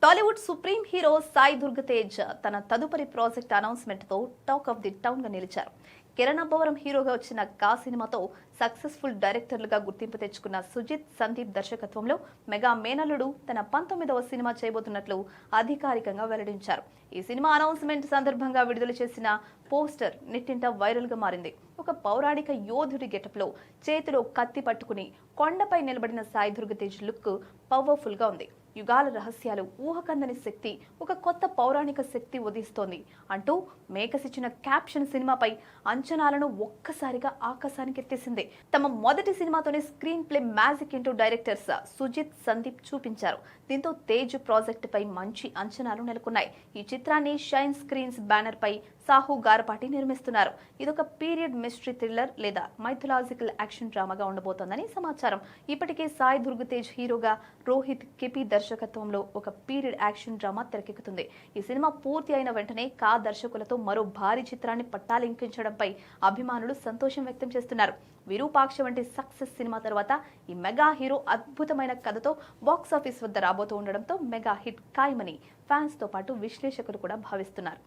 Tollywood supreme hero Sai Durg Tej తన తదుపరి project announcement తో టాక్ ఆఫ్ ది టౌన్ గా నిలిచారు. కిరణ్ అబ్బవరం హీరోగా వచ్చిన కా సినిమాతో సక్సెస్ఫుల్ డైరెక్టర్లుగా గుర్తింపు తెచ్చుకున్న సుజిత్ సందీప్ దర్శకత్వంలో మెగా మేనల్లుడు తన 19వ సినిమా చేయబోతున్నట్లు అధికారికంగా వెల్లడించారు. ఈ సినిమా అనౌన్స్మెంట్ సందర్భంగా విడుదల చేసిన పోస్టర్ నెట్టింట వైరల్ గా మారింది. ఒక పౌరాణిక యోధుడి గెటప్ లో చేతిలో కత్తి పట్టుకుని కొండపై నిలబడిన సాయి దుర్గ్ తేజ్ లుక్ పవర్ఫుల్ గా ఉంది. యుగాల రహస్యాలు, ఊహకందని శక్తి, ఒక కొత్త పౌరాణిక శక్తి ఉదయిస్తోంది అంటూ మేకర్స్ ఇచ్చిన క్యాప్షన్ సినిమాపై అంచనాలను ఒక్కసారిగా ఆకాశానికి ఎత్తేసింది. తమ మొదటి సినిమాతోనే screenplay magic into directors Sujith Sandeep చూపించారు. దీంతో తేజ్ ప్రాజెక్ట్ పై మంచి అంచనాలు నెలకొన్నాయి. ఈ చిత్రాన్ని షైన్ స్క్రీన్స్ బ్యానర్ పై సాహు గారపాటి నిర్మిస్తున్నారు. ఇదొక పీరియడ్ మిస్టరీ థ్రిల్లర్ లేదా మైథలాజికల్ యాక్షన్ డ్రామాగా ఉండబోతోందని సమాచారం. ఇప్పటికే సాయి దుర్గ్ తేజ్ హీరోగా, రోహిత్ కిపి దర్శకత్వంలో ఒక పీరియడ్ యాక్షన్ డ్రామా తెరకెక్కుతుంది. ఈ సినిమా పూర్తి అయిన వెంటనే కా దర్శకులతో మరో భారీ చిత్రాన్ని పట్టాలెక్కించడంపై అభిమానులు సంతోషం వ్యక్తం చేస్తున్నారు. విరూపాక్ష వంటి సక్సెస్ సినిమా తర్వాత ఈ మెగా హీరో అద్భుతమైన కథతో బాక్సాఫీస్ వద్ద రాబోతూ ఉండడంతో మెగా హిట్ ఖాయమని ఫ్యాన్స్ తో పాటు విశ్లేషకులు కూడా భావిస్తున్నారు.